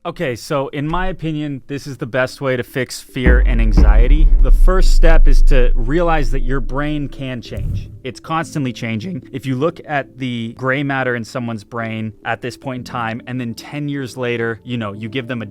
Okay, so in my opinion, this is the best way to fix fear and anxiety. The first step is to realize that your brain can change. It's constantly changing. If you look at the gray matter in someone's brain at this point in time, and then 10 years later, you give them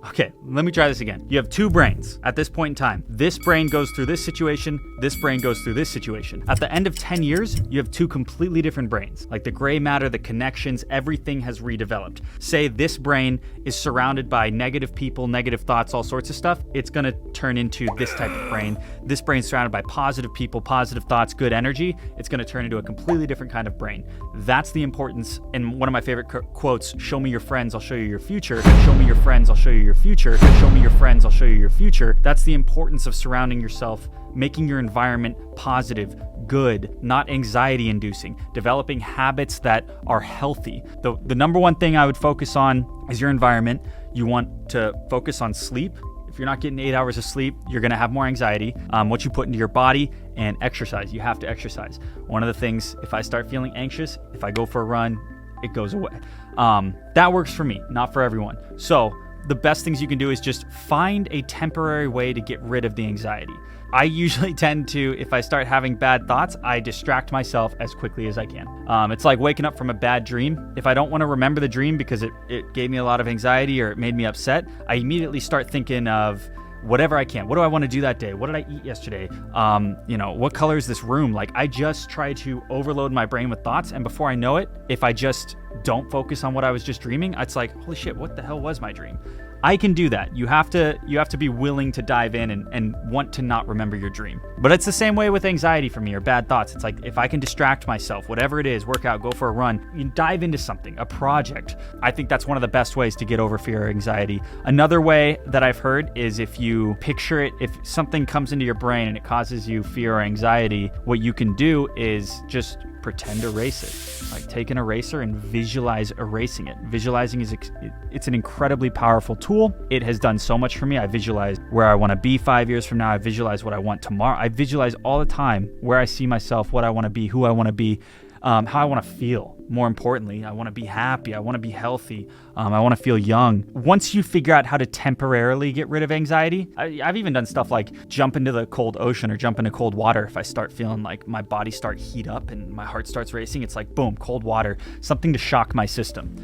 okay, let me try this again. You have two brains at this point in time. This brain goes through this situation. This brain goes through this situation. At the end of 10 years, you have two completely different brains. Like the gray matter, the connections, everything has redeveloped. Say this brain is surrounded by negative people, negative thoughts, all sorts of stuff. It's going to turn into this type of brain. This brain's surrounded by positive people, positive thoughts, good energy. It's going to turn into a completely different kind of brain. That's the importance. And one of my favorite quotes, show me your friends, I'll show you your future. Show me your friends, I'll show you your future. Show me your friends, I'll show you your future. That's the importance of surrounding yourself, making your environment positive, good, not anxiety inducing, developing habits that are healthy. The number one thing I would focus on is your environment. You want to focus on sleep. If you're not getting 8 hours of sleep, you're going to have more anxiety. What you put into your body, and exercise. You have to exercise. One of the things, if I start feeling anxious, if I go for a run, it goes away. That works for me, not for everyone. So the best things you can do is just find a temporary way to get rid of the anxiety. I usually tend to, if I start having bad thoughts, I distract myself as quickly as I can. It's like waking up from a bad dream. If I don't want to remember the dream because it gave me a lot of anxiety or it made me upset, I immediately start thinking of whatever I can. What do I want to do that day? What did I eat yesterday? What color is this room? Like, I just try to overload my brain with thoughts, and before I know it, if I just don't focus on what I was just dreaming, it's like, holy shit, what the hell was my dream? I can do that. You have to be willing to dive in and want to not remember your dream. But it's the same way with anxiety for me, or bad thoughts. It's like, if I can distract myself, whatever it is, work out, go for a run, you dive into something, a project. I think that's one of the best ways to get over fear or anxiety. Another way that I've heard is if you picture it, if something comes into your brain and it causes you fear or anxiety, what you can do is just pretend erase it. Like, take an eraser and visualize erasing it. Visualizing it's an incredibly powerful tool. It has done so much for me. I visualize where I want to be 5 years from now. I visualize what I want tomorrow. I visualize all the time where I see myself, what I want to be, who I want to be, how I want to feel. More importantly, I want to be happy. I want to be healthy. I want to feel young. Once you figure out how to temporarily get rid of anxiety, I've even done stuff like jump into the cold ocean or jump into cold water. If I start feeling like my body heat up and my heart starts racing, it's like, boom, cold water, something to shock my system.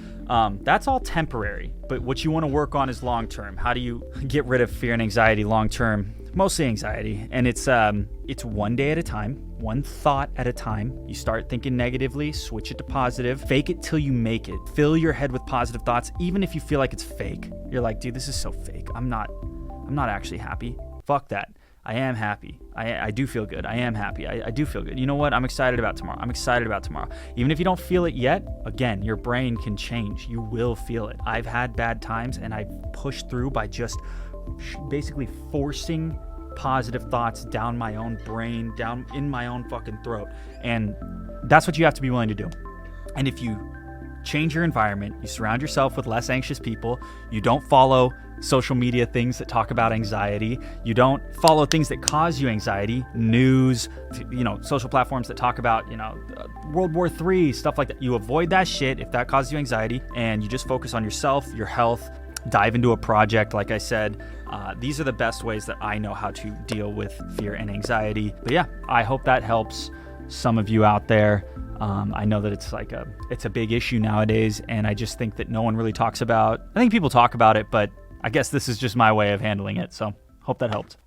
That's all temporary, but what you want to work on is long-term. How do you get rid of fear and anxiety long-term? Mostly anxiety, and it's one day at a time, one thought at a time. You start thinking negatively, switch it to positive, fake it till you make it. Fill your head with positive thoughts, even if you feel like it's fake. You're like, dude, this is so fake. I'm not actually happy. Fuck that. I am happy. I do feel good. I am happy. I do feel good. You know what? I'm excited about tomorrow. I'm excited about tomorrow. Even if you don't feel it yet, again, your brain can change. You will feel it. I've had bad times, and I've pushed through by just basically forcing positive thoughts down my own brain, down in my own fucking throat. And that's what you have to be willing to do. And if you change your environment, you surround yourself with less anxious people, you don't follow social media things that talk about anxiety, you don't follow things that cause you anxiety, news, social platforms that talk about, World War III, stuff like that. You avoid that shit if that causes you anxiety, and you just focus on yourself, your health, dive into a project, like I said. These are the best ways that I know how to deal with fear and anxiety. But yeah, I hope that helps some of you out there. I know that it's a big issue nowadays, and I just think that no one really talks about. I think people talk about it, but I guess this is just my way of handling it. So hope that helped.